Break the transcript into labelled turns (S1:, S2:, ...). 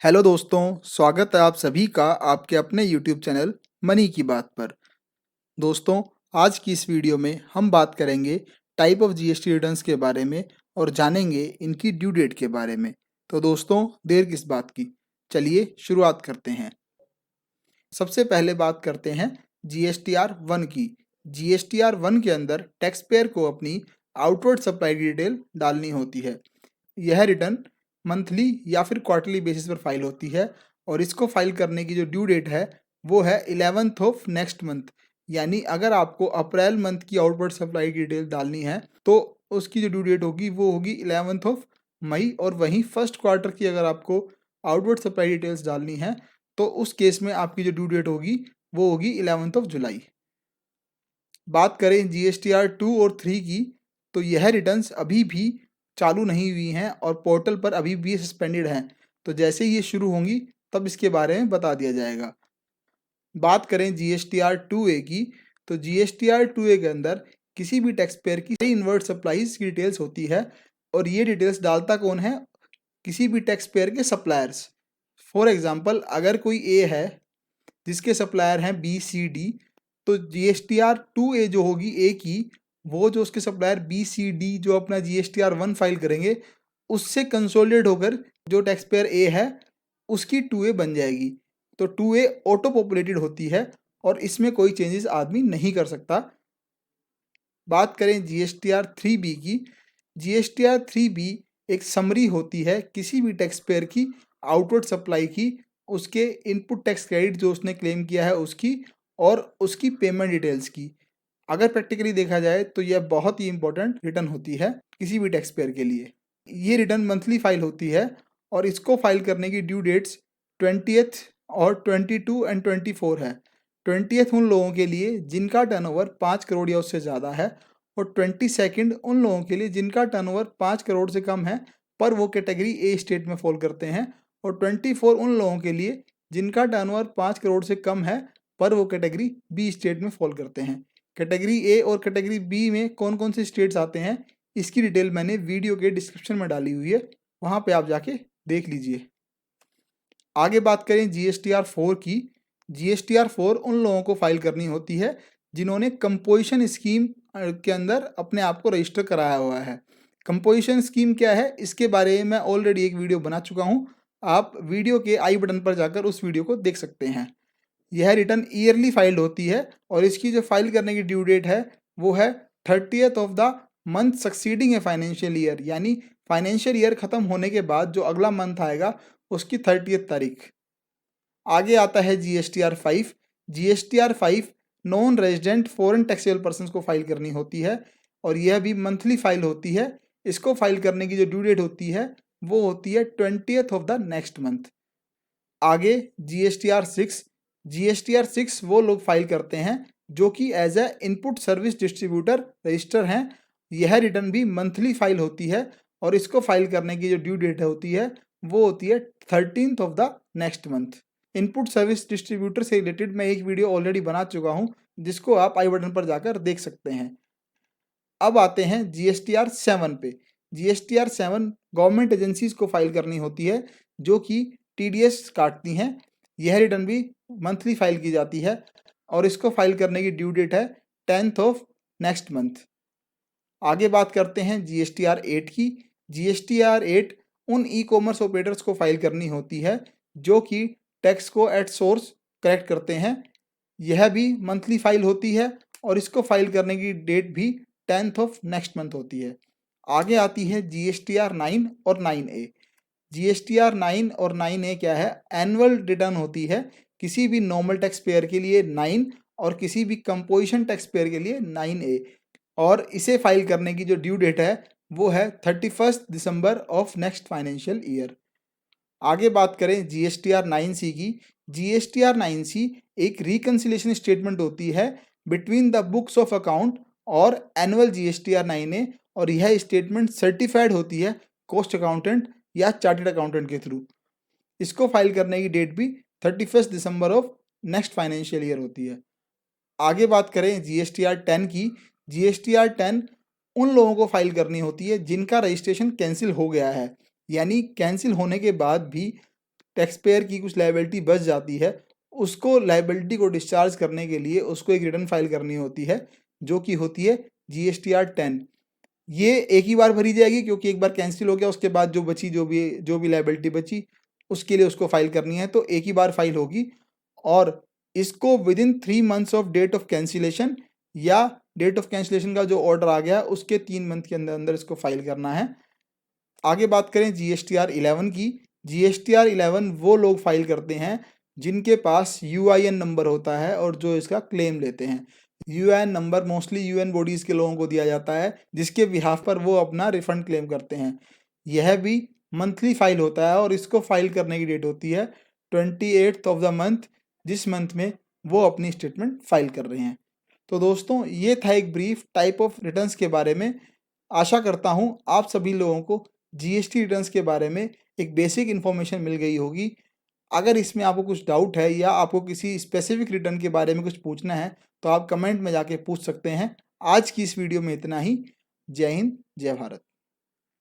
S1: Hello दोस्तों, स्वागत है आप सभी का आपके अपने यूट्यूब चैनल मनी की बात पर। दोस्तों, आज की इस वीडियो में हम बात करेंगे टाइप ऑफ जीएसटी रिटर्न्स के बारे में और जानेंगे इनकी ड्यू डेट के बारे में। तो दोस्तों, देर किस बात की, चलिए शुरुआत करते हैं। सबसे पहले बात करते हैं जीएसटीआर 1 की। जीएसटीआर 1 के अंदर टैक्स पेयर को अपनी आउटवर्ड सप्लाई डिटेल डालनी होती है। यह रिटर्न मंथली या फिर क्वार्टरली बेसिस पर फाइल होती है और इसको फाइल करने की जो ड्यू डेट है वो है 11th ऑफ नेक्स्ट मंथ। यानी अगर आपको अप्रैल मंथ की आउटवर्ड सप्लाई डिटेल डालनी है तो उसकी जो ड्यू डेट होगी वो होगी 11th ऑफ मई, और वहीं फर्स्ट क्वार्टर की अगर आपको आउटवर्ड सप्लाई डिटेल्स डालनी है तो उस केस में आपकी जो ड्यू डेट होगी वो होगी 11th ऑफ जुलाई। बात करें जीएसटीआर 2 और 3 की, तो यह रिटर्न्स अभी भी चालू नहीं हुई हैं और पोर्टल पर अभी भी सस्पेंडेड हैं। तो जैसे ही ये शुरू होंगी तब इसके बारे में बता दिया जाएगा। बात करें जीएसटीआर 2A की, तो जीएसटीआर 2A के अंदर किसी भी टैक्स पेयर की इनवर्ट सप्लाईज की डिटेल्स होती है और ये डिटेल्स डालता कौन है? किसी भी टैक्स पेयर के सप्लायर्स। फॉर एग्जाम्पल, अगर कोई ए है जिसके सप्लायर हैं बी सी डी, तो जीएसटीआर 2A जो होगी ए की, वो जो उसके सप्लायर बी सी डी जो अपना जीएसटीआर 1 फाइल करेंगे उससे कंसोलिडेट होकर जो टैक्स पेयर ए है उसकी 2A बन जाएगी। तो 2A ऑटो पॉपुलेटेड होती है और इसमें कोई चेंजेस आदमी नहीं कर सकता। बात करें जीएसटीआर 3B की, जीएसटीआर 3B एक समरी होती है किसी भी टैक्स पेयर की आउटवर्ड सप्लाई की, उसके इनपुट टैक्स क्रेडिट जो उसने क्लेम किया है उसकी, और उसकी पेमेंट डिटेल्स की। अगर प्रैक्टिकली देखा जाए तो यह बहुत ही इंपॉर्टेंट रिटर्न होती है किसी भी टैक्स पेयर के लिए। ये रिटर्न मंथली फाइल होती है और इसको फाइल करने की ड्यू डेट्स 20th और 22 एंड 24 है। 20th उन लोगों के लिए जिनका टर्नओवर 5 करोड़ या उससे ज़्यादा है, और 22nd उन लोगों के लिए जिनका टर्नओवर 5 करोड़ से कम है पर वो कैटेगरी ए स्टेट में फॉल करते हैं, और 24 उन लोगों के लिए जिनका टर्नओवर 5 करोड़ से कम है पर वो कैटेगरी बी स्टेट में फॉल करते हैं। कैटेगरी ए और कैटेगरी बी में कौन कौन से स्टेट्स आते हैं इसकी डिटेल मैंने वीडियो के डिस्क्रिप्शन में डाली हुई है, वहाँ पे आप जाके देख लीजिए। आगे बात करें जीएसटीआर 4 की। जीएसटीआर 4 उन लोगों को फाइल करनी होती है जिन्होंने कंपोजिशन स्कीम के अंदर अपने आप को रजिस्टर कराया हुआ है। कंपोजिशन स्कीम क्या है इसके बारे में मैं ऑलरेडी एक वीडियो बना चुका हूँ, आप वीडियो के आई बटन पर जाकर उस वीडियो को देख सकते हैं। यह रिटर्न ईयरली फाइल्ड होती है और इसकी जो फाइल करने की ड्यू डेट है वो है 30th of the month succeeding a financial year, यानी फाइनेंशियल ईयर खत्म होने के बाद जो अगला मंथ आएगा उसकी 30th तारीख। आगे आता है GSTR 5। GSTR 5 non resident foreign taxable person को फाइल करनी होती है और यह भी मंथली फाइल होती है। इसको फाइल करने की जो ड्यू डेट होती है वो होती है 20th of the next month. आगे जीएसटीआर 6। जीएसटीआर 6 वो लोग फाइल करते हैं जो कि as a input service distributor register हैं। यह रिटर्न भी मंथली फाइल होती है और इसको फाइल करने की जो ड्यू डेट होती है वो होती है 13th of the next month. Input service distributor से रिलेटेड मैं एक वीडियो ऑलरेडी बना चुका हूँ जिसको आप आई बटन पर जाकर देख सकते हैं। अब आते हैं जीएसटीआर 7 पे। जीएसटीआर 7 गवर्नमेंट एजेंसीज को फाइल करनी होती है जो कि टीडीएस काटती हैं। यह रिटर्न भी मंथली फाइल की जाती है और इसको फाइल करने की ड्यू डेट है 10th ऑफ नेक्स्ट मंथ। आगे बात करते हैं जीएसटीआर 8 की। जीएसटीआर 8 उन ई कॉमर्स ऑपरेटर्स को फाइल करनी होती है जो कि टैक्स को एट सोर्स कलेक्ट करते हैं। यह भी मंथली फाइल होती है और इसको फाइल करने की डेट भी 10th ऑफ नेक्स्ट मंथ होती है। आगे आती है जीएसटीआर 9 और 9A। जीएसटीआर 9 और 9A क्या है? एनुअल रिटर्न होती है किसी भी नॉर्मल टैक्स पेयर के लिए 9 और किसी भी कंपोजिशन टैक्स पेयर के लिए 9A, और इसे फाइल करने की जो ड्यू डेट है वो है 31st December of next financial year. आगे बात करें जीएसटीआर 9C की। जीएसटीआर 9C एक रिकंसिलिएशन स्टेटमेंट होती है between the books of account और एनुअल जीएसटीआर 9A, और यह स्टेटमेंट सर्टिफाइड होती है कॉस्ट अकाउंटेंट या चार्टर्ड अकाउंटेंट के थ्रू। इसको फाइल करने की डेट भी 31st December of next financial year होती है। आगे बात करें जीएसटीआर 10 की। जीएसटीआर 10 उन लोगों को फाइल करनी होती है जिनका रजिस्ट्रेशन कैंसिल हो गया है, यानी कैंसिल होने के बाद भी टैक्स पेयर की कुछ लायबिलिटी बच जाती है, उसको लायबिलिटी को डिस्चार्ज करने के लिए उसको एक रिटर्न फाइल करनी होती है, जो कि होती है GSTR 10। ये एक ही बार भरी जाएगी, क्योंकि एक बार कैंसिल हो गया उसके बाद जो भी लायबिलिटी बची उसके लिए उसको फाइल करनी है, तो एक ही बार फाइल होगी। और इसको within 3 months of date of cancellation या डेट ऑफ कैंसिलेशन का जो ऑर्डर आ गया उसके 3 मंथ के अंदर अंदर इसको फाइल करना है। आगे बात करें GSTR 11 की। GSTR 11 वो लोग फाइल करते हैं जिनके पास UIN नंबर होता है और जो इसका क्लेम लेते हैं। UIN number mostly UN bodies के लोगों को दिया जाता है, जिसके बिहाफ पर वो अपना रिफंड क्लेम करते हैं। यह भी मंथली फाइल होता है और इसको फाइल करने की डेट होती है 28th ऑफ द मंथ, जिस मंथ में वो अपनी स्टेटमेंट फाइल कर रहे हैं। तो दोस्तों, ये था एक ब्रीफ टाइप ऑफ रिटर्न्स के बारे में। आशा करता हूँ आप सभी लोगों को GST रिटर्न्स के बारे में एक बेसिक इन्फॉर्मेशन मिल गई होगी। अगर इसमें आपको कुछ डाउट है या आपको किसी स्पेसिफिक रिटर्न के बारे में कुछ पूछना है, तो आप कमेंट में जाके पूछ सकते हैं। आज की इस वीडियो में इतना ही। जय हिंद, जय भारत।